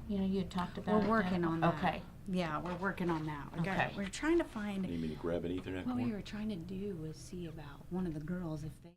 you had talked about. We're working on that. Okay. Yeah, we're working on that. Okay. We're trying to find. You need me to grab an Ethernet What cord? we were trying to do was see about one of the girls if they.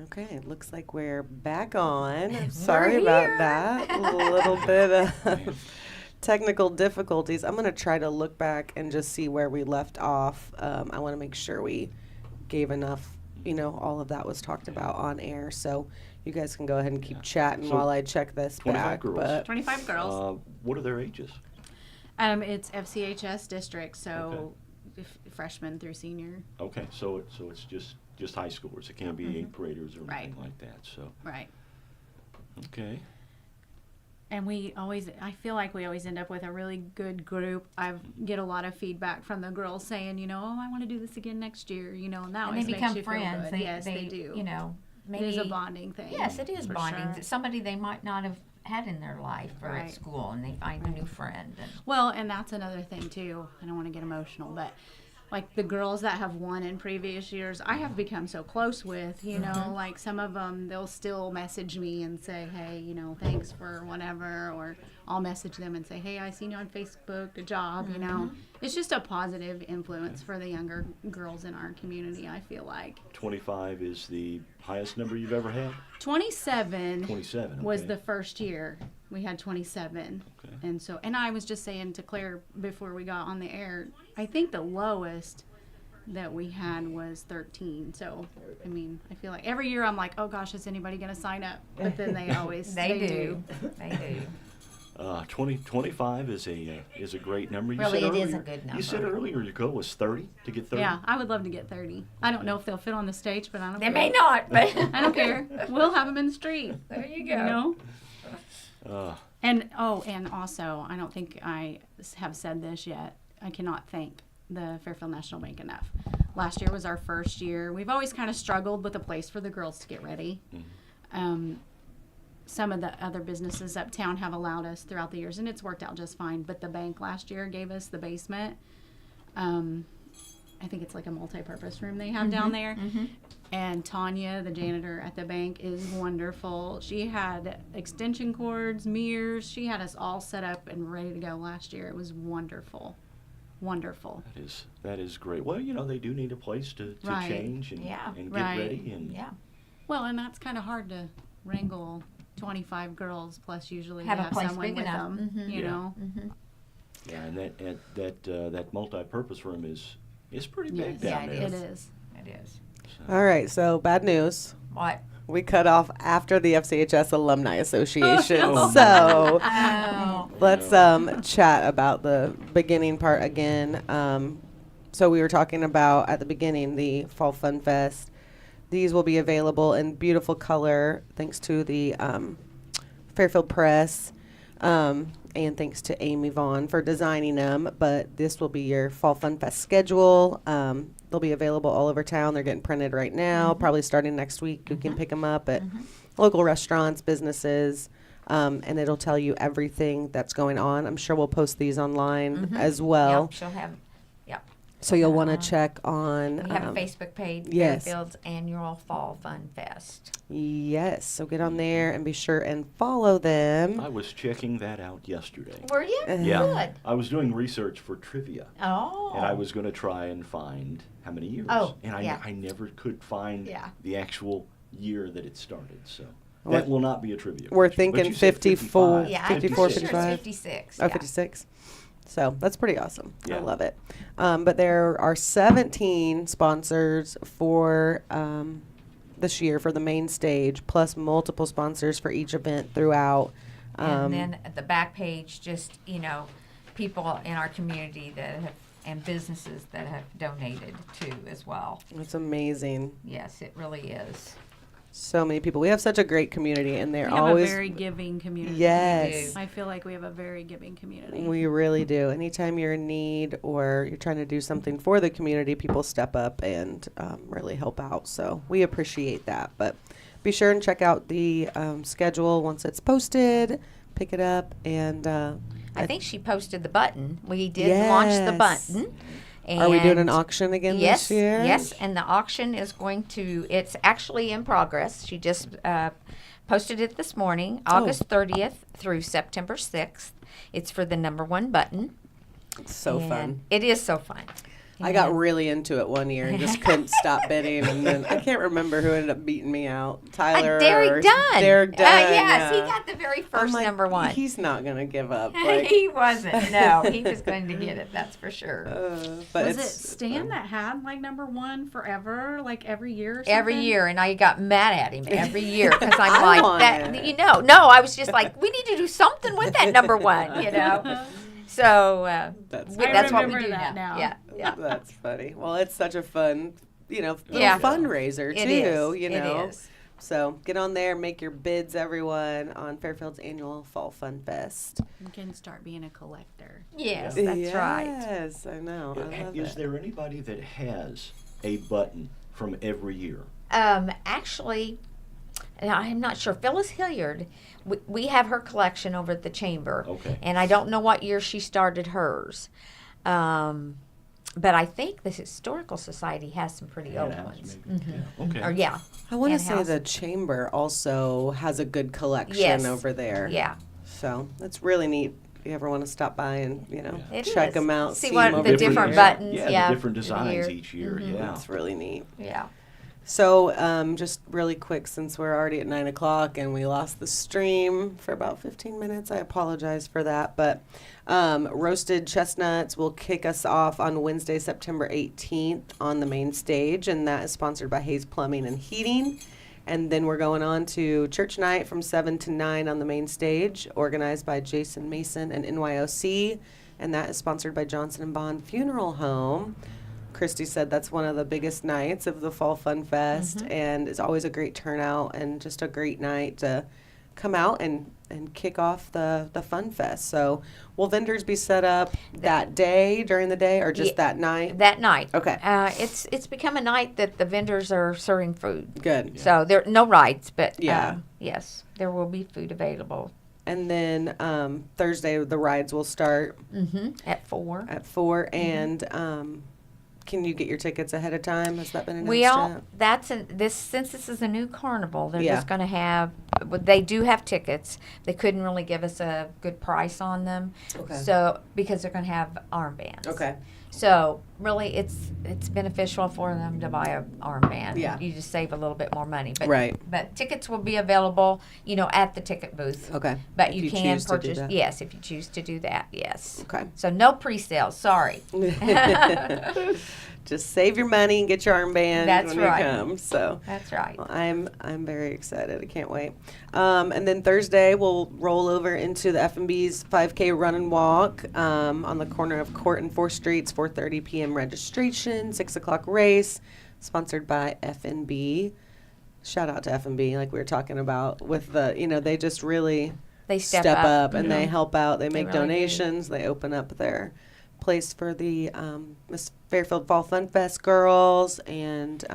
Okay, it looks like we're back on. Sorry about that. A little bit of technical difficulties. I'm going to try to look back and just see where we left off. I want to make sure we gave enough, all of that was talked about on air. So you guys can go ahead and keep chatting So, while I check this 25 back. girls. But 25 girls. What are their ages? It's FCHS district, so freshman through senior. Okay, so it's just high schoolers. It can't be eighth graders or anything like that. So Right. okay. And I feel like we always end up with a really good group. I get a lot of feedback from the girls saying, I want to do this again next year, and that And always they makes become you friends. feel good. Yes, they do. Maybe it is a bonding thing. Yes, it is for bonding. sure. It's somebody they might not have had in their life or Right. at school, and they find a new friend. And Well, and that's another thing too. I don't want to get emotional, but like the girls that have won in previous years, I have become so close with, like some of them, they'll still message me and say, hey, thanks for whatever, or I'll message them and say, hey, I seen you on Facebook, good job, It's just a positive influence for the younger girls in our community, I feel like. 25 is the highest number you've ever had? 27 27, was okay. the first year. We had 27. Okay. And I was just saying to Claire before we got on the air, I think the lowest that we had was 13. So, I feel like every year I'm like, oh gosh, is anybody going to sign up? But then they always they do. They do. 25 is a great number. You Really, said it is earlier, a good You said number. earlier your goal was 30 to get 30. Yeah, I would love to get 30. I don't know if they'll fit on the stage, but I don't They care. may not, but I don't care. We'll have them in the street. There you go. You know? Uh, And also, I don't think I have said this yet. I cannot thank the Fairfield National Bank enough. Last year was our first year. We've always kind of struggled with a place for the girls to get ready. Some of the other businesses uptown have allowed us throughout the years, and it's worked out just fine. But the bank last year gave us the basement. I think it's like a multi-purpose room they have down there. And Tanya, the janitor at the bank, is wonderful. She had extension cords, mirrors. She had us all set up and ready to go last year. It was wonderful. Wonderful. that is great. Well, they do need a place to Right. change and, Yeah. and get Right. ready. And Yeah. Well, and that's kind of hard to wrangle 25 girls plus usually Have a have place someone big with enough. them, you Yeah. know. yeah, and that multi-purpose room is pretty big Yes, down it there. It is. It is. all right, so bad news. What? We cut off after the FCHS Alumni Association. no. So Oh. let's chat about the beginning part again. So we were talking about at the beginning the Fall Fun Fest. These will be available in beautiful color thanks to the Fairfield Press and thanks to Amy Vaughn for designing them. But this will be your Fall Fun Fest schedule. They'll be available all over town. They're getting printed right now, probably starting next week. You can pick them up at local restaurants, businesses, and it'll tell you everything that's going on. I'm sure we'll post these online as well. Yep, she'll have. Yep. So you'll want to check on. We have a Facebook page, yes. Fairfield's Annual Fall Fun Fest. Yes. So get on there and be sure and follow them. I was checking that out yesterday. Were you? Yeah, Good. I was doing research for trivia, Oh. and I was going to try and find how many years. Oh, and yeah. I never could find Yeah. the actual year that it started. So What- that will not be a trivia. We're question. But thinking you said 54. 55. Yeah, 54, I'm pretty sure 55. it's 56. Oh, yeah. 56. So that's pretty awesome. I Yeah. love it. But there are 17 sponsors for this year for the main stage, plus multiple sponsors for each event throughout. And then at the back page, just, people in our community that have, and businesses that have donated to as well. It's amazing. Yes, it really is. So many people. We have such a great community, and they're We have always a very giving community. yes. I feel like we have a very giving community. We really do. Anytime you're in need or you're trying to do something for the community, people step up and really help out. So we appreciate that. But be sure and check out the schedule once it's posted. Pick it up. And I think she posted the button. We did launch the Yes. button. Are we doing an And auction again yes, this year? Yes, and the auction is it's actually in progress. She just posted it this morning, August 30th through September 6th. It's for the number 1 button. It's so And fun. It is so fun. I got really into it one year and just couldn't stop bidding. And then I can't remember who ended up beating me out. Tyler. Derek or Dunn. Derek Dunn. Yes, he yeah. got the very I'm first like, number 1. He's not going to give up. Like, He wasn't. No, he was going to get it. That's for sure. but Was it it's Stan that had like number 1 forever, like every year? Or Every something? year, and I got mad at him every year because I'm I like, want that, it. you know, no, I was just like, we need to do something with that number 1, you know. So That's that's what we remember do that now. now. Yeah, yeah. That's funny. Well, it's such a fun, little Yeah. fundraiser It too. is. You know. It is. So get on there, make your bids, everyone, on Fairfield's annual Fall Fun Fest. You can start being a collector. Yes, that's right. Yes, I know. I love Is it. there anybody that has a button from every year? Actually, and I'm not sure. Phyllis Hilliard, we have her collection over at the chamber. Okay. And I don't know what year she started hers. But I think the Historical Society has some pretty old House, ones. maybe? Yeah. Okay. Or yeah. I want to and say house. the chamber also has a good collection Yes. over there. Yeah. So that's really neat. If you ever want to stop by and It check is. them out, See see what 'em over the here. different buttons. Yeah, Yeah, the different through the designs year. each year. Mhm. Yeah. It's really neat. Yeah. So, just really quick, since we're already at 9 o'clock and we lost the stream for about 15 minutes, I apologize for that. But roasted chestnuts will kick us off on Wednesday, September 18th on the main stage, and that is sponsored by Hayes Plumbing and Heating. And then we're going on to church night from 7 to 9 on the main stage, organized by Jason Mason and NYOC, and that is sponsored by Johnson and Bond Funeral Home. Kristi said that's one of the biggest nights of the Fall Fun Fest, and it's always a great turnout and just a great night to come out and kick off the Fun Fest. So will vendors be set up that day, during the day, or just Yeah. that night? That night. Okay. It's become a night that the vendors are serving food. Good. So there no rides, but Yeah. yes, there will be food available. And then Thursday, the rides will start At 4. at 4, and can you get your tickets ahead of time? Has that been announced We all yet? since this is a new carnival, they're Yeah. just going to have. They do have tickets. They couldn't really give us a good price on them, Okay. so because they're going to have armbands. Okay. So really, it's beneficial for them to buy a armband. Yeah. You just save a little bit more money. But, Right. But tickets will be available, at the ticket booth. Okay. But If you you can choose to do purchase. that. Yes, if you choose to do that. Yes. Okay. So no pre-sales. Sorry. Just save your money and get your armband That's when right. you come. So That's right. well, I'm very excited. I can't wait. And then Thursday we'll roll over into the F&B's 5K run and walk on the corner of Court and 4th Streets. 4:30 p.m. registration, 6 o'clock race, sponsored by F&B. Shout out to F&B, like we were talking about with the they just really They step up and Yeah. they help out. They make really do. donations. They open up their place for the Miss Fairfield Fall Fun Fest girls and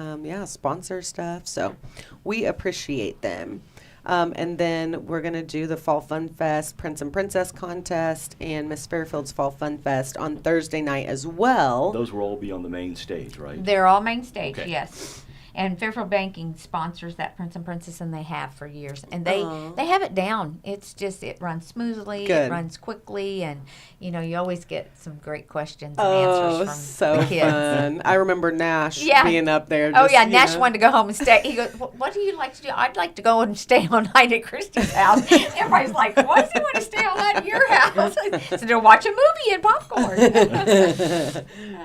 sponsor stuff. So we appreciate them. And then we're going to do the Fall Fun Fest Prince and Princess contest and Miss Fairfield's Fall Fun Fest on Thursday night as well. Those will all be on the main stage, right? They're all main stage, Okay. yes. And Fairfield Banking sponsors that Prince and Princess, and they have for years. And they Aw. have it down. It's just, it runs smoothly, Good. it runs quickly, and, you always get some great questions and Oh, answers from so the kids. fun. I remember Nash Yeah. being up there. Oh, just, yeah, you Nash know. wanted to go home and stay. He goes, what do you like to do? I'd like to go and stay all night at Kristi's house. Everybody's like, why does he want to stay all night at your house? So they'll watch a movie and popcorn.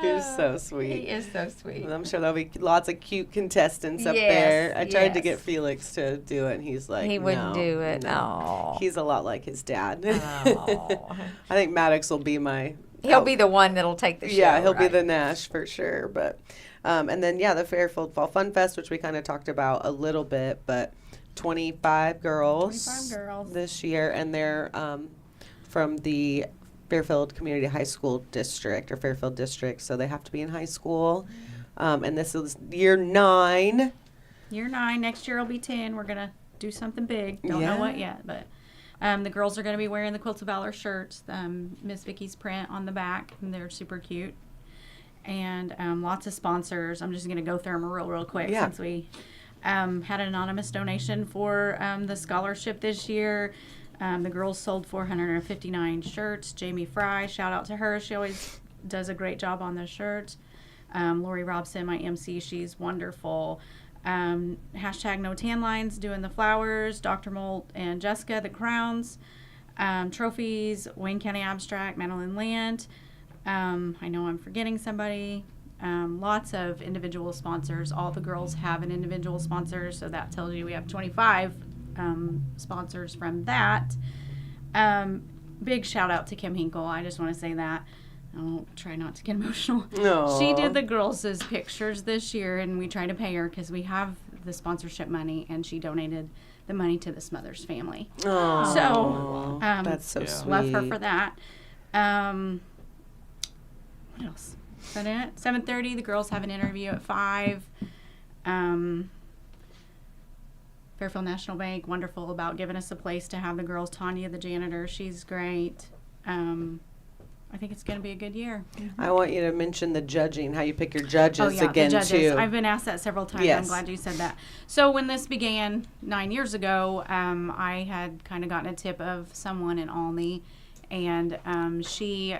He's so He sweet. is so sweet. I'm sure there'll be lots of cute contestants up Yes, there. I tried to yes. get Felix to do it, and he's like, He wouldn't "No, do it. no." Oh. He's a lot like his dad. Oh. I think Maddox will be my. He'll be the one that'll take the show. Yeah, he'll be right? the Nash for sure. But And then, the Fairfield Fall Fun Fest, which we kind of talked about a little bit, but 25 girls. 25 girls. This year, and they're from the Fairfield Community High School District, or Fairfield District, so they have to be in high school. And this is year 9. Year 9. Next year will be 10. We're going to do something big. Don't know what yet, but the girls are going to be wearing the Quilts of Valor shirts, Miss Vicky's print on the back, and they're super cute. And lots of sponsors. I'm just going to go through them real quick since we had an anonymous donation for the scholarship this year. The girls sold 459 shirts. Jamie Fry, shout out to her. She always does a great job on the shirts. Lori Robson, my MC, she's wonderful. Hashtag No Tan Lines doing the flowers. Dr. Molt and Jessica, the crowns. Trophies, Wayne County Abstract, Madeline Land. I know I'm forgetting somebody. Lots of individual sponsors. All the girls have an individual sponsor, so that tells you we have 25 sponsors from that. Big shout out to Kim Hinkle. I just want to say that. I'll try not to get emotional. No. She did the girls' pictures this year, and we tried to pay her because we have the sponsorship money, and she donated the money to the Smothers family. Aww. So That's so sweet. love her for that. What else? Is that it? 7:30. The girls have an interview at 5. Fairfield National Bank, wonderful about giving us a place to have the girls. Tanya, the janitor, she's great. I think it's going to be a good year. I want you to mention the judging, how you pick your judges the again, judges. too. I've been asked that several times. Yes. I'm glad you said that. So when this began 9 years ago, I had kind of gotten a tip of someone in Alney, and she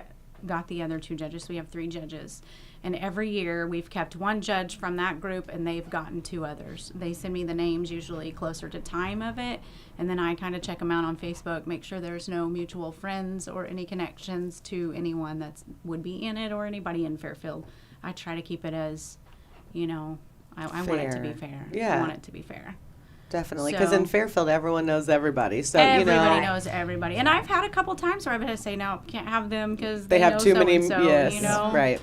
got the other 2 judges. We have 3 judges. And every year we've kept 1 judge from that group, and they've gotten 2 others. They send me the names usually closer to time of it, and then I kind of check them out on Facebook, make sure there's no mutual friends or any connections to anyone that would be in it or anybody in Fairfield. I try to keep it as, I want it to be fair. Yeah. I want it to be fair. Definitely, because So- in Fairfield, everyone knows everybody. So, Everybody knows everybody. And I've had a couple times where I've had to say, no, can't have them because they have know too many, so-and-so, yes, right.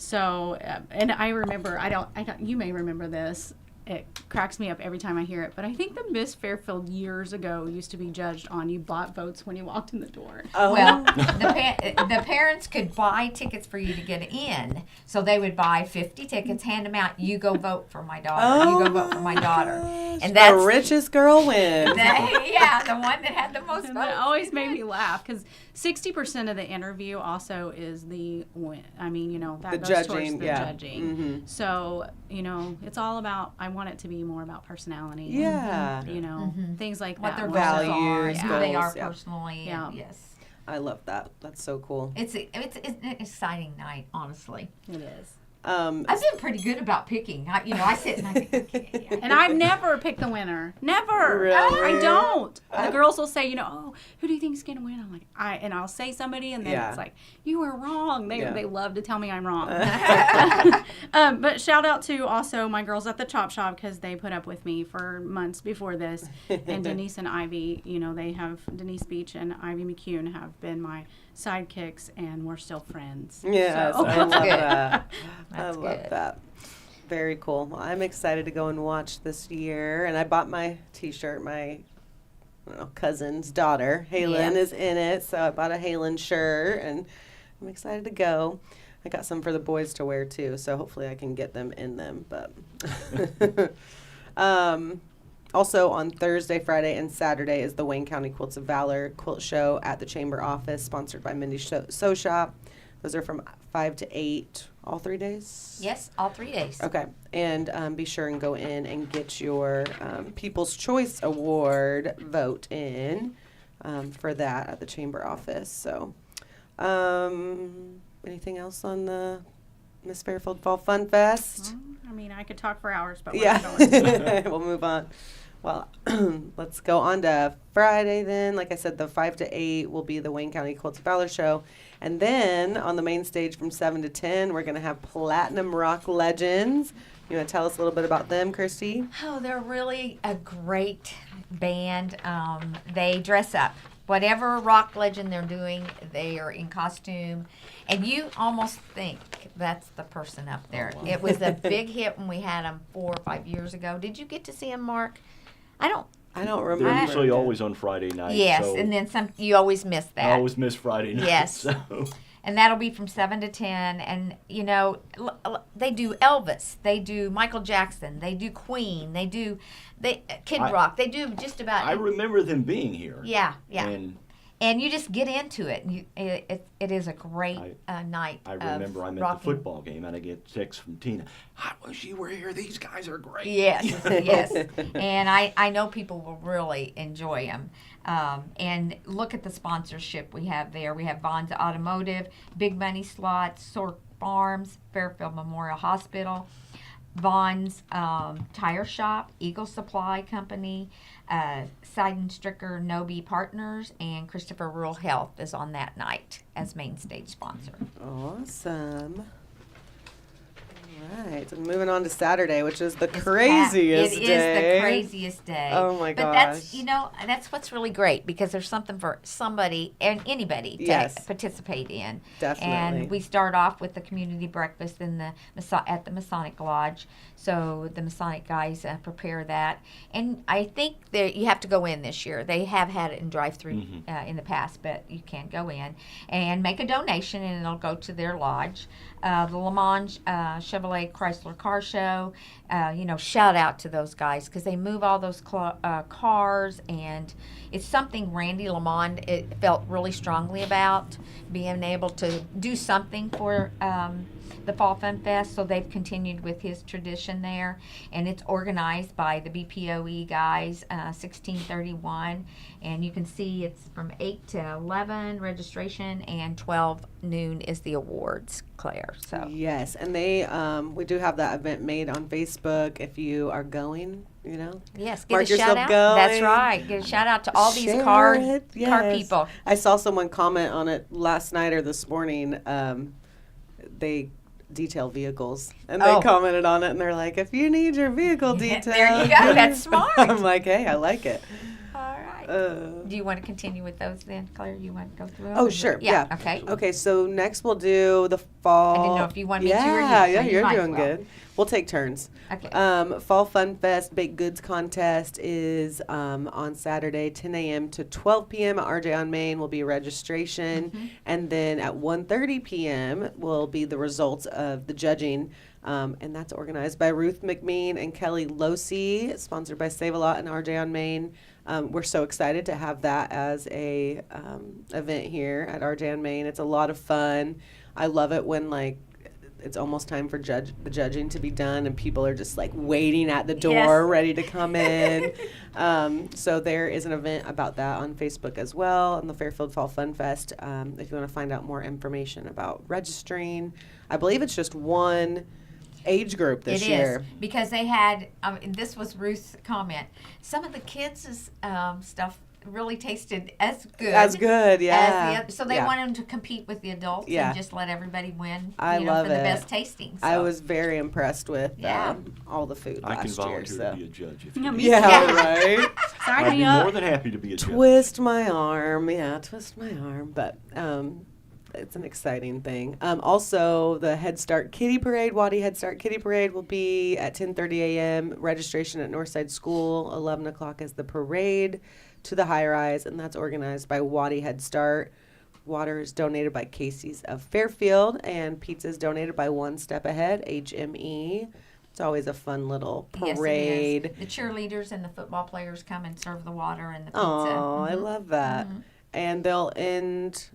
So, and I remember, I don't, you may remember this. It cracks me up every time I hear it, but I think the Miss Fairfield years ago used to be judged on you bought votes when you walked in the door. Oh. Well, the parents could buy tickets for you to get in, so they would buy 50 tickets, hand them out. You go vote for my daughter. You go vote for my daughter, and that's the richest girl wins. the one that had the most And votes. that always made me laugh because 60% of the interview also is the win. I mean, that The goes judging, towards the yeah. judging. Mhm. So, it's all about, I want it to be more about personality. Yeah. And, things like what that. their more so. values are, and Values, who they are goals, yeah. personally. Yeah. And yes, I love that. That's so cool. it's an exciting night, honestly. It is. Um, I've been pretty good about picking. I sit and I think, okay, yeah. And I've never picked the winner. Never. Really? I don't. The girls will say, oh, who do you think's gonna win? I'm like, and I'll say somebody, and then Yeah. it's like, you were wrong. They love to tell me I'm wrong. But shout out to also my girls at the Chop Shop because they put up with me for months before this. And Denise and Ivy, they have Denise Beach and Ivy McCune have been my sidekicks, and we're still friends. yes, So- I love That's good. that. I That's love good. that. Very cool. Well, I'm excited to go and watch this year, and I bought my T-shirt. My cousin's daughter, Halen, Yeah. is in it, so I bought a Halen shirt, and I'm excited to go. I got some for the boys to wear too, so hopefully I can get them in them. But also on Thursday, Friday, and Saturday is the Wayne County Quilts of Valor quilt show at the Chamber office, sponsored by Mindy Sew Shop. Those are from 5 to 8, all 3 days? Yes, all 3 days. Okay, and be sure and go in and get your People's Choice Award vote in for that at the Chamber office. So, anything else on the Miss Fairfield Fall Fun Fest? I mean, I could talk for hours, but we're Yeah, not going to. we'll move on. Well, let's go on to Friday then. Like I said, the 5 to 8 will be the Wayne County Quilts of Valor show. And then on the main stage from 7 to 10, we're going to have Platinum Rock Legends. You want to tell us a little bit about them, Kristi? Oh, they're really a great band. They dress up. whatever rock legend they're doing, they are in costume. And you almost think that's the person up there. Oh, wow. It was a big hit when we had them 4 or 5 years ago. Did you get to see them, Mark? I don't. remember. They're usually always on Friday night. Yes, so and then some. You always miss that. I always miss Friday night. Yes. So. And that'll be from 7 to 10. And, you know, they do Elvis. They do Michael Jackson. They do Queen. They do Kid Rock. They do just about. I remember them being here. Yeah. And you just get into it. It is a great night. I remember I'm at rocking. the football game and I get text from Tina. I wish you were here. These guys are great. Yes, yes. And I know people will really enjoy them. And look at the sponsorship we have there. We have Bonds Automotive, Big Money Slots, Sork Farms, Fairfield Memorial Hospital, Vaughn's Tire Shop, Eagle Supply Company, Seidenstricker Nobi Partners, and Christopher Rural Health is on that night as main stage sponsor. Awesome. All right. And moving on to Saturday, which is the craziest It day. is the craziest day. Oh my But that's, gosh. you know, that's what's really great because there's something for somebody and anybody to Yes. participate in. Definitely. And we start off with the community breakfast in at the Masonic Lodge. So the Masonic guys prepare that. And I think that you have to go in this year. They have had it in drive-through in the past, but you can go in and make a donation and it'll go to their lodge. The Le Mans Chevrolet Chrysler Car Show, shout out to those guys because they move all those cars, and it's something Randy Lamond felt really strongly about, being able to do something for the Fall Fun Fest, so they've continued with his tradition there, and it's organized by the BPOE guys, 1631, and you can see it's from 8 to 11 registration, and 12 noon is the awards, Claire. So Yes, and they we do have that event made on Facebook. If you are going, yes, get mark a shout yourself out. going. That's right. Get a shout out to all these Share car it, car yes. people. I saw someone comment on it last night or this morning. They detail vehicles, and they commented on it, and they're like, "If you need your vehicle detailed, There you go. That's smart. I'm like, "Hey, I like it." All right. Do you want to continue with those then, Claire? You want to go through them? Oh, sure. Yeah. Okay. Okay, so next we'll do the fall. I didn't know if you wanted me to or you, Yeah, so you you're might as doing well. good. We'll take turns. Okay. Fall Fun Fest Baked Goods Contest is on Saturday, 10 a.m. to 12 p.m. at RJ on Main will be registration. And then at 1:30 p.m. will be the results of the judging. And that's organized by Ruth McMean and Kelly Losey, sponsored by Save a Lot and RJ on Main. We're so excited to have that as a event here at RJ on Main. It's a lot of fun. I love it when it's almost time for the judging to be done and people are just waiting at the door ready to come in. So there is an event about that on Facebook as well on the Fairfield Fall Fun Fest. If you want to find out more information about registering, I believe it's just one age group this year. It is, because they had, this was Ruth's comment, some of the kids' stuff really tasted as good. As good, yeah. As the other, so they Yeah. wanted them to compete with the adults and just let everybody win I love for the it. best tasting. So. I was very impressed with Yeah. all the food I last can volunteer year. So. to be a judge. If you Yeah, need. me Yeah, right. Sign I'd me be up. more than happy to be a judge. Twist my arm. Yeah, twist my arm. But it's an exciting thing. Also, the Head Start Kitty Parade, Waddy Head Start Kitty Parade, will be at 10:30 a.m. Registration at Northside School. 11 o'clock is the parade to the high rise, and that's organized by Waddy Head Start. Water is donated by Casey's of Fairfield, and pizza is donated by One Step Ahead, HME. It's always a fun little parade. Yes, it is. The cheerleaders and the football players come and serve the water and the pizza. Oh, I love that. And they'll end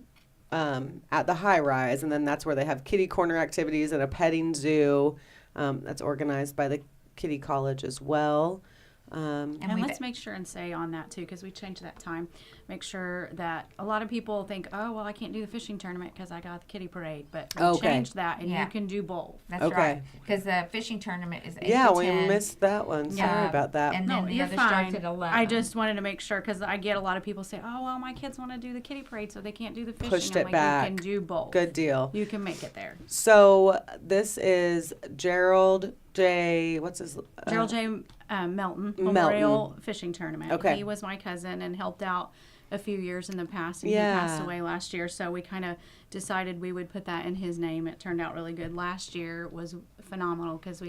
at the high rise, and then that's where they have kitty corner activities and a petting zoo that's organized by the Kitty College as well. And let's make sure and say on that too, because we changed that time. Make sure that a lot of people think, oh, well, I can't do the fishing tournament because I got the kitty parade. But we changed that, and you can do both. That's Okay. right. Because the fishing tournament is 8 Yeah, to we 10. missed that one. Sorry about that. And then No, the you're other fine. starts at 11. I just wanted to make sure because I get a lot of people say, oh, well, my kids want to do the kitty parade, so they can't do the fishing. Pushed I'm it like, back. You can do both. Good deal. You can make it there. So this is Gerald J. What's his? Gerald J. Melton Memorial Fishing Tournament. Okay. He was my cousin and helped out a few years in the past, and Yeah. he passed away last year. So we kind of decided we would put that in his name. It turned out really good. Last year was phenomenal because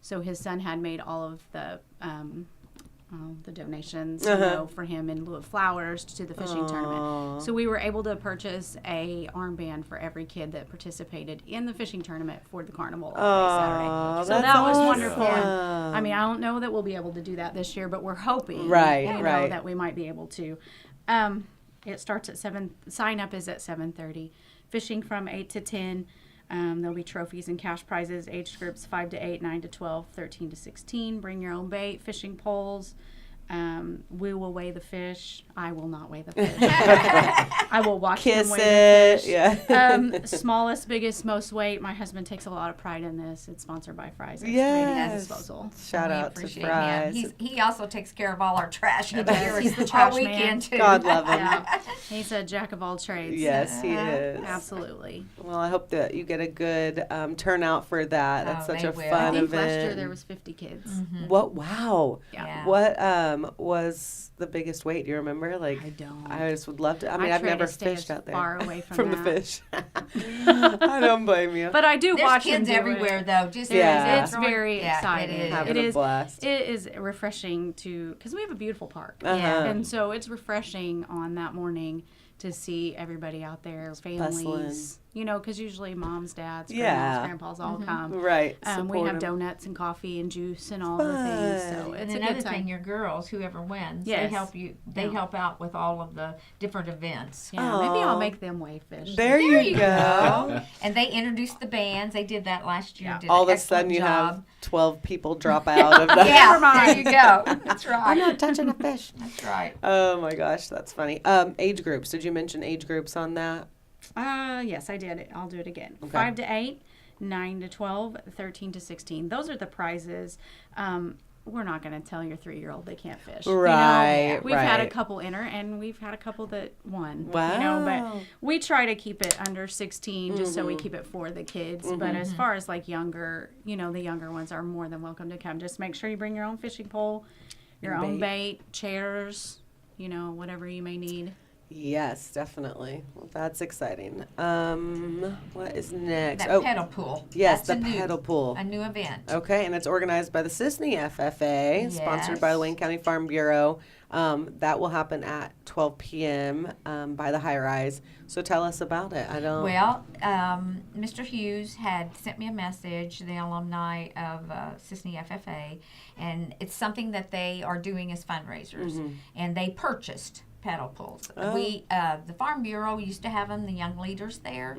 so his son had made all of the donations for him in lieu of flowers to the fishing tournament. So we were able to purchase a armband for every kid that participated in the fishing tournament for the carnival all day Saturday. So that's that was awesome. wonderful. I mean, I don't know that we'll be able to do that this year, but we're hoping Right, you know, right. that we might be able to. It starts at 7. Sign up is at 7:30. Fishing from 8 to 10. There'll be trophies and cash prizes, age groups 5 to 8, 9 to 12, 13 to 16. Bring your own bait, fishing poles. We will weigh the fish. I will not weigh the fish. I will watch Kiss them weigh the fish. Yeah. Smallest, biggest, most weight. My husband takes a lot of pride in this. It's sponsored by Fry's Yes. Disposal. Shout We out to appreciate Fry's. him. He also takes care of all our trash. He does. He's the all trash man. weekend too. God love him. Yeah. He's a jack of all trades. Yes, he is. Absolutely. Well, I hope that you get a good turnout for that. That's Oh, such they a will. I fun think event. last year there was 50 kids. What? Wow. Yeah. What was the biggest weight? Do you remember? Like, I don't. I just would love to. I mean, I I've try never to stay fished as out there. far away from the that. fish. I don't blame you. But I do There's watch them kids do everywhere it. though. Just Yeah. It's very exciting. It is. Having It a is. blast. It is refreshing because we have a beautiful park. Uh-huh. And so it's refreshing on that morning to see everybody out there, families, bustling. you know, because usually moms, dads, Yeah. grandpas all come. Right. We support have 'em. donuts and coffee and juice and all the things. So Fun. it's and a another good time. thing, your girls, whoever wins, Yes. they help you. They Yeah. help out with all of the different events. Yeah, maybe Aw. I'll make them weigh fish. There you you go. go. And they introduced the bands. They did that last year. Yeah. Did All an of a sudden, excellent you job. have 12 people drop out of the. Yeah, Never mind. there you go. That's right. I'm not touching a fish. That's right. Oh my gosh, that's funny. Age groups. Did you mention age groups on that? Yes, I did. I'll do it again. Okay. 5 to 8, 9 to 12, 13 to 16. Those are the prizes. We're not going to tell your 3-year-old they can't fish. Right, We've had a right. couple enter, and we've had a couple that won. Wow. You know, but we try to keep it under 16 just so we Mm-hmm. keep it for the kids. But as far as like younger, you know, the younger ones are more than welcome to come. Just make sure you bring your own fishing pole, your And own bait. bait, chairs, you know, whatever you may need. Yes, definitely. Well, that's exciting. What is next? That pedal pool. Yes, That's the a new- pedal pool. A new event. Okay, and it's organized by the Sisney FFA, sponsored by the Yes. Wayne County Farm Bureau. That will happen at 12 p.m. By the High Rise. So tell us about it. I don't. Well, Mr. Hughes had sent me a message, the alumni of Sisney FFA, and it's something that they are doing as fundraisers. And they purchased paddle pools. Oh. The Farm Bureau used to have them, the young leaders there.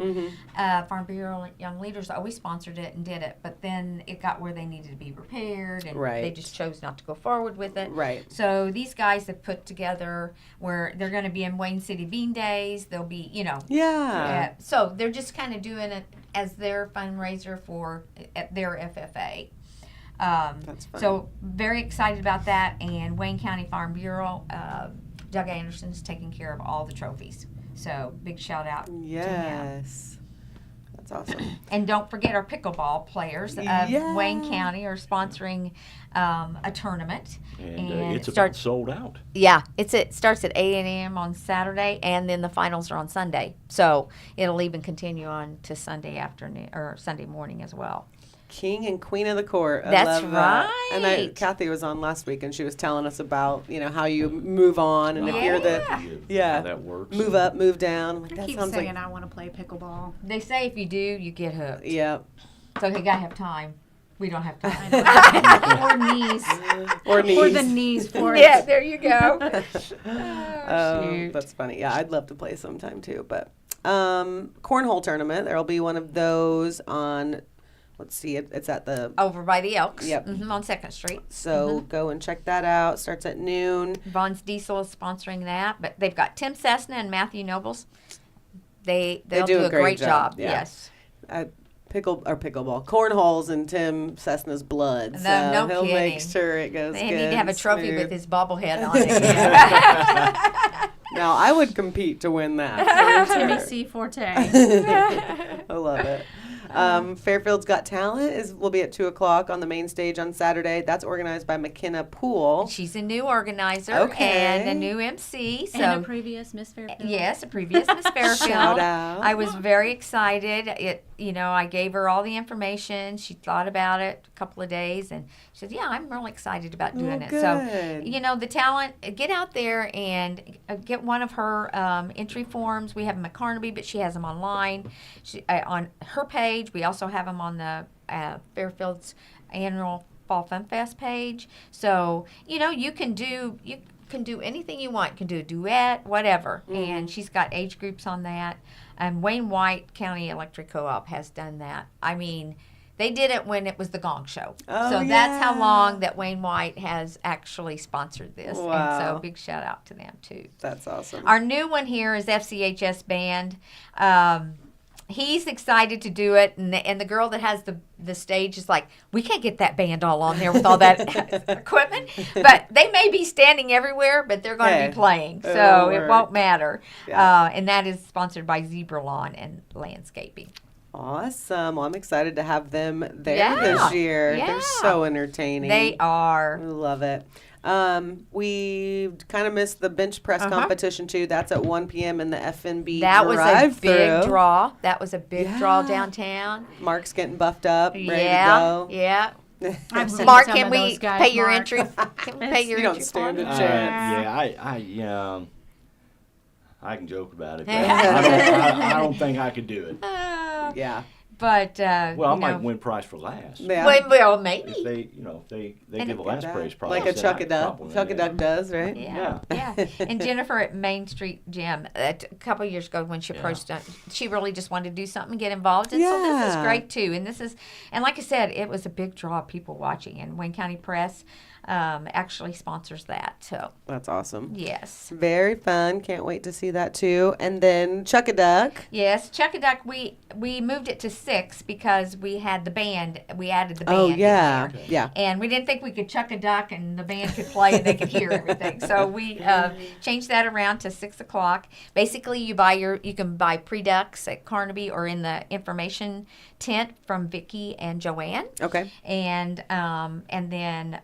Farm Bureau young leaders always sponsored it and did it, but then it got where they needed to be repaired, and Right. they just chose not to go forward with it. Right. So these guys have put together where they're going to be in Wayne City Bean Days. They'll be, you know, Yeah. so they're just kind of doing it as their fundraiser for at their FFA. That's fun. So very excited about that. And Wayne County Farm Bureau, Doug Anderson's taking care of all the trophies. So big shout out to him. Yes. That's awesome. And don't forget our pickleball players of Yeah. Wayne County are sponsoring a tournament. And it's about starts sold out. Yeah, it starts at 8 a.m. on Saturday, and then the finals are on Sunday. So it'll even continue on to Sunday afternoon or Sunday morning as well. King and Queen of the Court. I That's love that. And right. Kathy was on last week, and she was telling us about how you move on, and if you're the Yeah. How that works. move up, move down. I'm like, I that keep sounds saying like I want to play pickleball. They say if you do, you get hooked. yeah. So you gotta have time. We don't have time. Or knees. Or knees. Or the knees for Yeah, it. there you go. Oh, that's funny. Yeah, I'd love to play sometime too. But cornhole tournament, there'll be one of those on. Let's see, it's at the. Over by the Elks. Yep. On 2nd Street. So go and check that out. Starts at noon. Vaughn's Diesel is sponsoring that, but they've got Tim Cessna and Matthew Nobles. They'll do a great job. yeah. Yes. Pickleball, cornholes in Tim Cessna's blood. No- So no he'll make kidding. sure it goes They good. need to have a and trophy smooth. with his bobblehead on it. Now I would compete to win that. for Timmy sure. C. Forte. I love it. Fairfield's Got Talent will be at 2:00 on the main stage on Saturday. That's organized by McKenna Poole. She's a new organizer Okay. and a new MC. So And a previous Miss Fairfield. yes, a previous Miss Fairfield. Shout out. I was very excited. I gave her all the information. She thought about it a couple of days, and she said, "Yeah, I'm really excited about doing it." Good. So, the talent, get out there and get one of her entry forms. We have them at Carnaby, but she has them online. On her page. We also have them on the Fairfield's annual Fall Fun Fest page. So, you can do anything you want. You can do a duet, whatever. And she's got age groups on that. And Wayne White County Electric Co-op has done that. I mean, they did it when it was the Gong Show. Oh, so that's how yeah. long that Wayne White has actually sponsored this. And Wow. so big shout out to them too. That's awesome. Our new one here is FCHS Band. He's excited to do it, and the girl that has the stage is like, we can't get that band all on there with all that equipment, but they may be standing everywhere, but they're going to be playing, so it'll it work. won't matter. Yeah. And that is sponsored by Zebra Lawn and Landscaping. Awesome. Well, I'm excited to have them there Yeah. this year. Yeah. They're so entertaining. They are. I love it. We kind of missed the bench press competition too. That's at 1 p.m. in the FNB That was a drive-thru. big draw. That was a big draw Yeah. downtown. Mark's getting buffed up, ready Yeah, to go. yeah. I've seen Mark, some can of we those guys, pay your Mark. entry? Can we pay your You don't entry stand for a me? chance. I can joke about it, but I don't think I could do it. Yeah. But Well, I might win prize for last. Yeah. well, maybe. If they And give a it- last praise prize. Like a then Chuck I a Duck. probably Chuck a win. Duck does, right? Yeah, yeah. And Jennifer at Main Street Gym, a couple of years ago when she approached us, she really just wanted to do something and get involved. And so this is Yeah. great too. And like I said, it was a big draw of people watching. And Wayne County Press actually sponsors that. So, That's awesome. yes. Very fun. Can't wait to see that too. And then Chuck a Duck. Yes, Chuck a Duck, we moved it to 6 because we had the band. We added the band Oh, in yeah. there. Yeah. And we didn't think we could chuck a duck and the band could play and they could hear everything. So we changed that around to 6 o'clock. Basically, you can buy pre-ducks at Carnaby or in the information tent from Vicki and Joanne. Okay. And then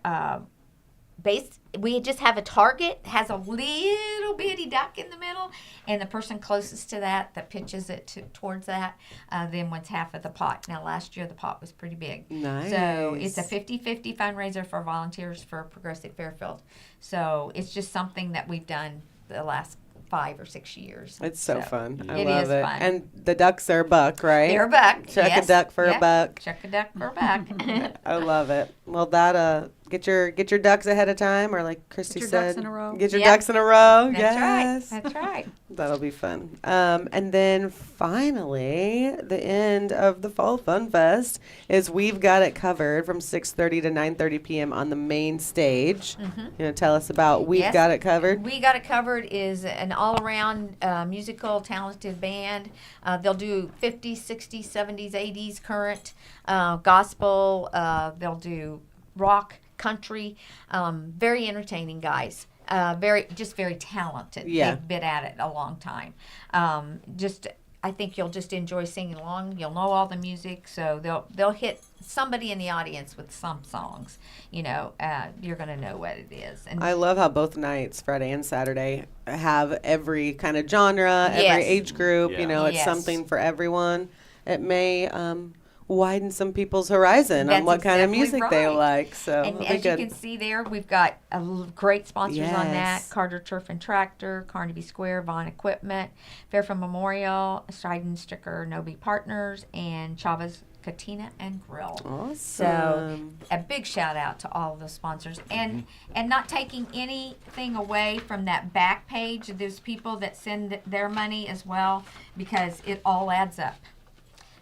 we just have a target, has a little bitty duck in the middle, and the person closest to that pitches it towards that, then wins half of the pot. Now, last year the pot was pretty big. Nice. So it's a 50-50 fundraiser for volunteers for Progressive Fairfield. So it's just something that we've done the last 5 or 6 years. It's so fun. I It love is it. fun. And the ducks are a buck, right? They're a buck. Chuck yes. a duck for a Yep. buck. Chuck a duck for a buck. I love it. Well, that get your ducks ahead of time, or like Kristi your said, ducks in a row. get your Yep. ducks in a row. That's Yes, right. That's right. that'll be fun. And then finally, the end of the Fall Fun Fest is We've Got It Covered from 6:30 to 9:30 p.m. on the main stage. You know, tell us about We've Yes. Got It Covered. We Got It Covered is an all-around musical, talented band. They'll do 50s, 60s, 70s, 80s, current, gospel. They'll do rock, country. Very entertaining guys. Very talented. Yeah. They've been at it a long time. I think you'll just enjoy singing along. You'll know all the music, so they'll hit somebody in the audience with some songs. You're going to know what it is. And I love how both nights, Friday and Saturday, have every kind of genre, Yes. every age group. Yeah. You know, it's Yes. something for everyone. It may widen some people's horizon on That's what kind of exactly music they right. like. So And it'll be as you good. can see there, we've got great sponsors on that. Yes. Carter Turf and Tractor, Carnaby Square, Vaughn Equipment, Fairfield Memorial, Stryden Stricker, Nobi Partners, and Chavez Katina and Grill. Awesome. So a big shout out to all of those sponsors, and not taking anything away from that back page of those people that send their money as well, because it all adds up.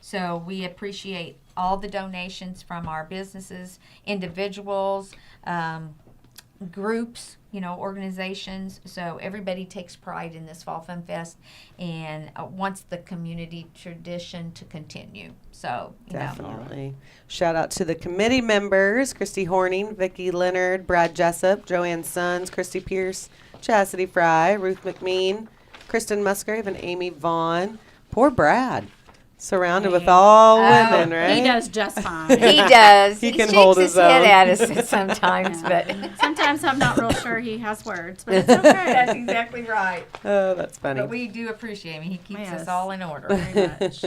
So we appreciate all the donations from our businesses, individuals, groups, organizations. So everybody takes pride in this Fall Fun Fest and wants the community tradition to continue. So, Definitely. Shout out to the committee members, Kristi Hornung, Vicki Leonard, Brad Jessup, Joanne Sons, Kristi Pierce, Chasity Fry, Ruth McMean, Kristen Musgrave, and Amy Vaughn. Poor Brad. Surrounded with all Oh, women, right? He does just fine. He does. He can shakes hold his his head own. at us sometimes, but Sometimes I'm not real sure he has words, but it's okay. that's exactly right. Oh, that's funny. But we do appreciate him. He keeps Yes. us all in order. Very much.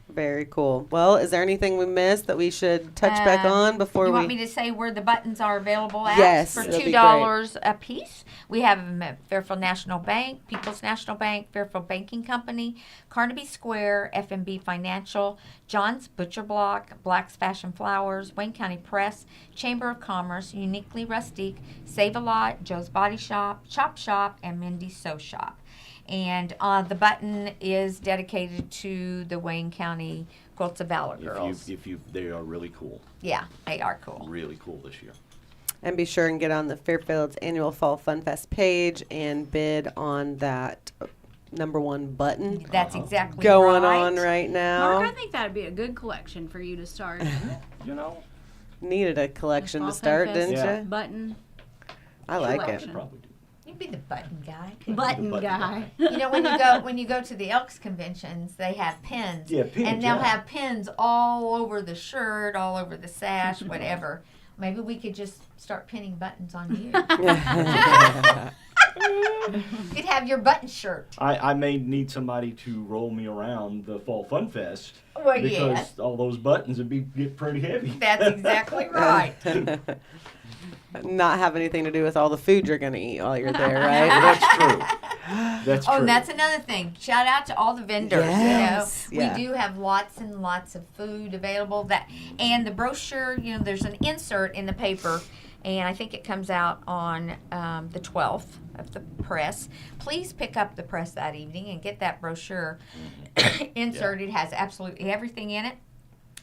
Very cool. Well, is there anything we missed that we should touch back on before you we? want me to say where the buttons are available at? Yes, For that'd be $2 a piece. We have them at Fairfield National Bank, People's National Bank, Fairfield Banking Company, Carnaby Square, FMB Financial, John's Butcher Block, Black's Fashion Flowers, Wayne County Press, Chamber of Commerce, Uniquely Rustique, Save a Lot, Joe's Body Shop, Chop Shop, and Mindy's Sew Shop. And the button is dedicated to the Wayne County Quilts of Valor girls. They are really cool. Yeah, they are cool. Really cool this year. And be sure and get on the Fairfield's annual Fall Fun Fest page and bid on that #1 button That's exactly going right. on right now. Mark, I think that'd be a good collection for you to start. You know, Needed a collection Fall to start, Fun Fest didn't Yeah. you? Button. I like it. collection. probably do. You'd be the button guy. Button button guy. You know, when you go to the Elks conventions, they have pins. Yeah, pins, and they'll yeah. have pins all over the shirt, all over the sash, whatever. Maybe we could just start pinning buttons on you. You'd have your button shirt. I may need somebody to roll me around the Fall Fun Fest Well, because yes. all those buttons would get pretty heavy. That's exactly right. Not have anything to do with all the food you're going to eat while you're there, right? That's true. That's Oh, true. and that's another thing. Shout out to all the vendors. Yes, You know, yeah. we do have lots and lots of food available. And the brochure. You know, there's an insert in the paper, and I think it comes out on the 12th of the press. Please pick up the press that evening and get that brochure inserted. It has absolutely everything in it.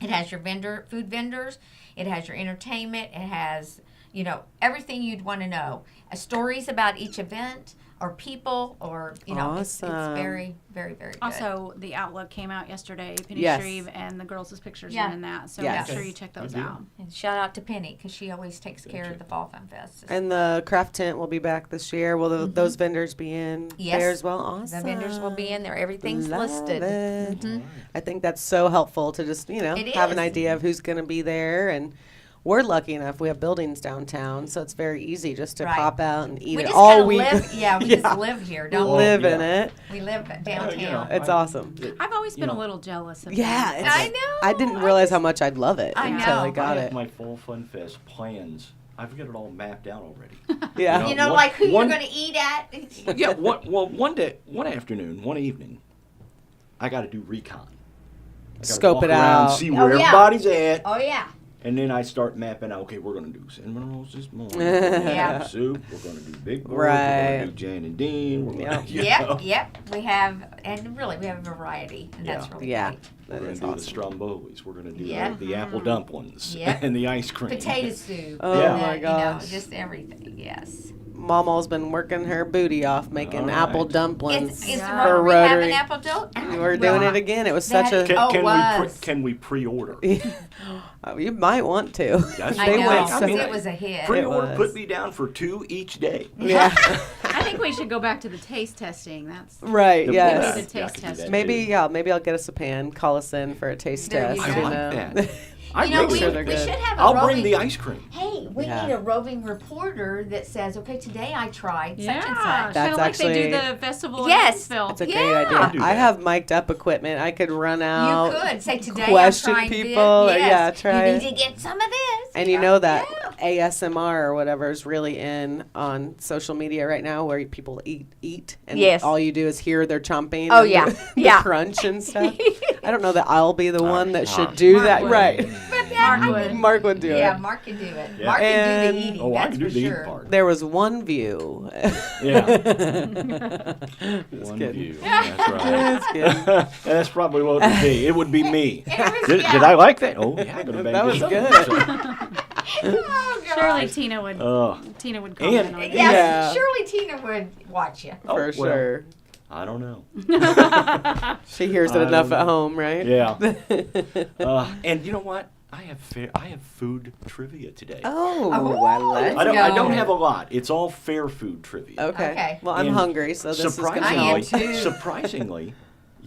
It has your food vendors. It has your entertainment. It has, you know, everything you'd want to know. Stories about each event or people or, you know, it's Awesome. very, very, very good. Also, the Outlook came out yesterday. Penny Yes. Shreve and the girls' pictures Yeah. are in that. So Yes. make sure you check those Good deal. out. And shout out to Penny because she always takes care of the Fall Fun Fest. And the craft tent will be back this year. Will those vendors be in Yes. there as well? Awesome. The vendors will be in there. Everything's Love listed. it. Mhm. I think that's so helpful to just, you know, It have an is. idea of who's going to be there. And we're lucky enough we have buildings downtown, so it's very easy just to Right. pop out and eat We it just all kinda week. live. Yeah, we just live here, don't live yeah. in it. we? We live downtown. you know, It's awesome. I've always You been a know. little jealous of Yeah, that. it's, I know. I didn't realize how much I'd love it I until know. I got I have it. my Fall Fun Fest plans. I've got it all mapped out already. Yeah. You know, One- like who one- you're going to eat at. Yeah, one afternoon, one evening, I got to do recon. I gotta Scope walk it around, out. see Oh, where yeah. everybody's at, Oh yeah. and then I start mapping out. Okay, we're gonna do cinnamon rolls this morning. Yeah. Soup. We're gonna do big board. We're Right. gonna do Jan and Dean. We're gonna, Yep. you Yep, know, yep. We have, and really, we have a variety, and that's Yeah. really Yeah. great. We're That gonna is do awesome. the Strombolis. We're gonna do Yeah. the apple dumplings Yep. and the ice cream. Potato soup. Oh, Yeah. my You know, gosh. just everything. Yes. Mama's been working her booty off making All right. apple dumplings Is Yeah. for Rotary having Rotary. apple dough? We're doing it again. It was such a. Oh, Can we pre-order? You might want to. That's I They know. went I mean, it was a hit. Pre-order. was. Put me down for 2 each day. Yeah. I think we should go back to the taste testing. That's Right. The- Yes. Maybe the Yeah, I taste could do test. that Maybe too. yeah. Maybe I'll get us a pan. Call us in for a taste There you test. go. I You like know. that. I You know, make we, sure they're we good. should have a I'll roving, bring the ice cream. Hey, we Yeah. need a roving reporter that says, okay, today I tried Yeah, such and kind such. That's of like they do actually- the festival Yes. in Huntsville. It's a Yeah. great Do idea. I that. have mic'd up equipment. I could run out. You could say today question I'm trying people, this. Yes. yeah, try You it. need to get some of this. And you know that Yeah. ASMR or whatever is really in on social media right now, where people eat, and Yes. all you do is hear their chomping. Oh, and yeah. the, Yeah. the crunch and stuff. I don't know that I'll be the one that should Mark do Mark that. would. Right. Mark would. Mark would do Yeah, it. Mark can do it. Yeah. Mark can do And- the eating. Oh, that's I can do for the sure. eating part. There was one view. Yeah. Just One kidding. view. That's right. Just kidding. That's probably what it would be. It would be me. It was- Did yeah. I like that? Oh, yeah. I'm gonna bang That this was up. good. Oh, God. Surely Tina would. Oh, Tina would comment And- on it. Yes, Yeah. surely Tina would watch you. oh, For well, sure. I don't know. She hears it I enough don't at know. home, right? Yeah. And you know what? I have food trivia today. Oh, Oh, I like I let's don't go. have a lot. It's all fair food trivia. Okay. Okay. Well, I'm And hungry, so this is going to I am help. too. Surprisingly,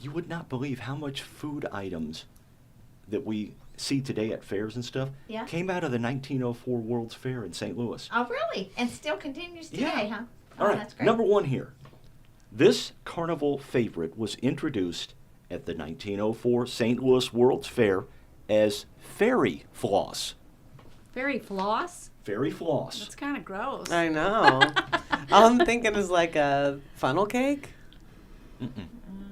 you would not believe how much food items that we see today at fairs and stuff Yeah. came out of the 1904 World's Fair in St. Louis. Oh, really? And still continues today, huh? Oh, All right, that's great. number one here. This carnival favorite was introduced at the 1904 St. Louis World's Fair as fairy floss. Fairy floss? Fairy floss. That's kind of gross. I know. All I'm thinking is like a funnel cake.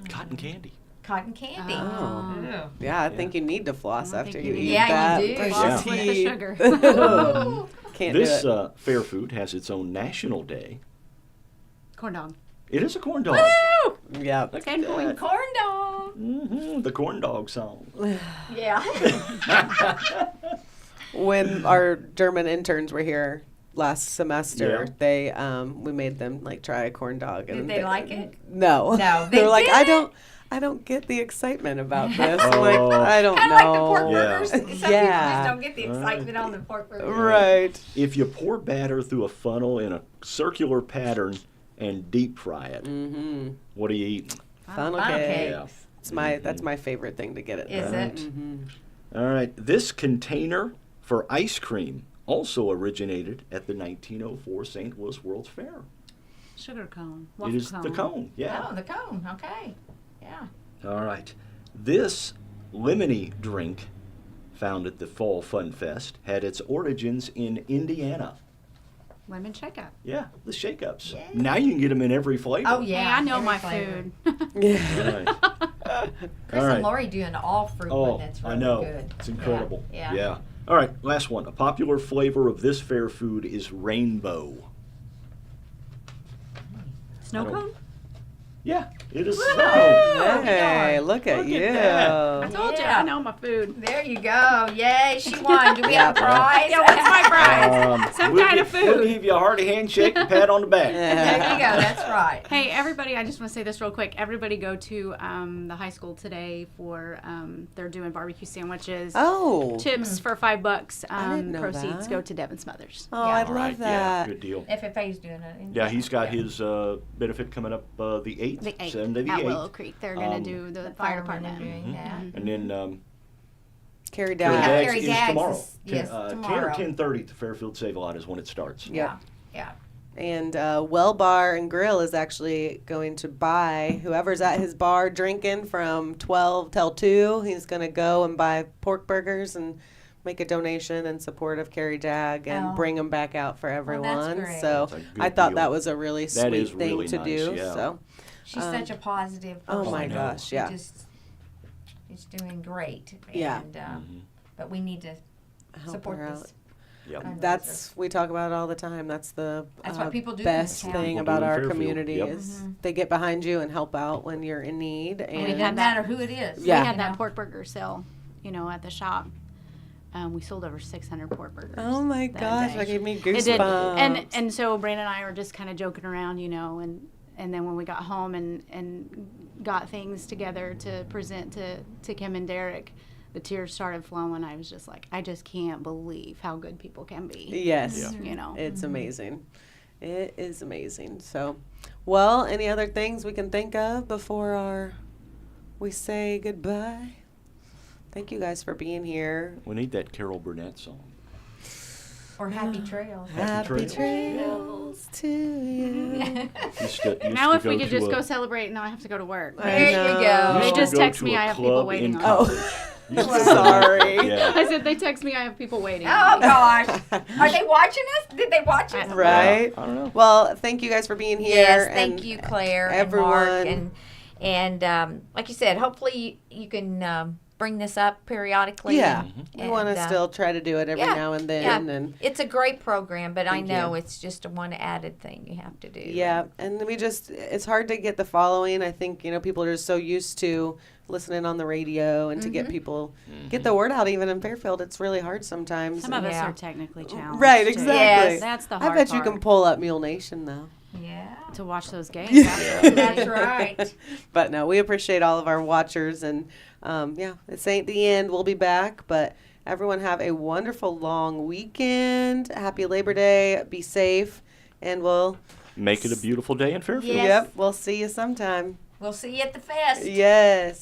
Cotton candy. Cotton candy. Oh. Ooh. Yeah, I think you need to floss I after think you you eat do. Yeah, that. you do. Brush Floss your with the teeth. sugar. Can't This do it. fair food has its own national day. Corn dog. It is a corn dog. Woo! Yeah. Look 10 at points. that. Corn dog. The corn dog song. Yeah. When our German interns were here last semester, Yeah. they we made them like try a corn dog. Did they like it? No. No, They they were like, I didn't? don't get the excitement about this. I'm like, Oh. I don't Kind know. of like the pork Yeah. burgers. Some people Yeah. just don't get the excitement on the pork burgers. Right. If you pour batter through a funnel in a circular pattern and deep fry it, Mm-hmm. what are you eating? Funnel Funnel cake. cake. Yeah. That's my favorite thing to get at. Is it? Mm-hmm. All right. This container for ice cream also originated at the 1904 St. Louis World's Fair. Sugar cone. It Waffle is the cone. Yeah. Oh, the cone. Okay. Yeah. All right. This lemony drink found at the Fall Fun Fest had its origins in Indiana. Lemon shake-up. Yeah, the shake-ups. Yay. Now you can get them in every flavor. Oh, yeah. Hey, I know every my flavor. food. Yeah. Right. Chris All right. and Lori doing all fruit Oh, one that's really I know. good. It's incredible. Yeah. All right, last one. A popular flavor of this fair food is rainbow. Snow I don't- cone? Yeah, it is. Woo! snow. Hey, look at Look you. at that. I told you, Yeah. I know my food. There you go. Yay, she won. Do we have a prize? Yeah, what's my prize? Some we'll kind of We'll food. give you a hearty handshake and pat on the back. There you go. That's right. Hey, everybody, I just want to say this real quick. Everybody go to the high school today for, they're doing barbecue sandwiches. Oh. Chips for $5. I didn't know Proceeds that. go to Devin Smothers. Oh, Yeah. I'd All right, love yeah, that. good deal. FFA's doing it. Yeah, he's got his benefit coming up the 8th, The 8th Sunday the at 8th. Willow Creek. They're going to do the fire firemen are department. doing that. And then Carrie Carrie down. Yeah, Dags Carrie is Dags tomorrow. is- yes, 10 or tomorrow. 10:30 at the Fairfield Save-A-Lot is when it starts. Yeah. Yeah. And Well Bar and Grill is actually going to buy whoever's at his bar drinking from 12 till 2. He's going to go and buy pork burgers and make a donation in support of Carrie Jag and Oh. bring them back out for everyone. great. So That's a good I thought deal. that was a really That sweet is thing really to nice, do. yeah. So She's such a positive person. oh my I know. gosh, She yeah. just is doing great. Yeah. And, Mm-hmm. but we need to Help support her this. out. Yep. fundraiser. That's we talk about it all the time. That's the That's what people do in best town. thing People about do in our Fairfield, community yep. is they get behind you and help out when you're in need. And And it doesn't matter who it is. Yeah. We had you that know. pork burger sale, at the shop. We sold over 600 pork burgers. oh my that gosh, day. that gave me It goosebumps. did, and so Brandon and I were just kind of joking around, and then when we got home and got things together to present to Kim and Derek, the tears started flowing. I was just like, I just can't believe how good people can be. Yes. Yeah. It's amazing. It is amazing. So, well, any other things we can think of before we say goodbye? Thank you guys for being here. We need that Carol Burnett song. Or Happy Trails. Happy Happy trails. trails to you. Now if we could just go celebrate, now I have to go to work. I There you know. go. They Used to just go text to me, a I have people club waiting in on college. Used to go- Sorry. Yeah. I said, they text me, I have people waiting. Oh gosh. Are they watching us? Did they watch us? Right? I don't know. Well, thank you guys for being here. Yes, and thank you, Claire everyone. and Mark, and like you said, hopefully you can bring this up periodically. Yeah, and, we want to still try to do it every yeah, now and then. yeah. And It's a great program, but I Thank know you. it's just a one added thing you have to do. yeah, and it's hard to get the following. I think, people are just so used to listening on the radio and to get people, get the word out even in Fairfield. It's really hard sometimes. Some of us Yeah. are technically challenged. Right, too. exactly. Yes. That's the I hard bet part. you can pull up Mule Nation though. Yeah. to watch those games. That's right. But no, we appreciate all of our watchers, and this ain't the end. We'll be back, but everyone have a wonderful long weekend. Happy Labor Day. Be safe, and we'll Make it a beautiful day in Fairfield. Yes. yep, we'll see you sometime. We'll see you at the fest. Yes.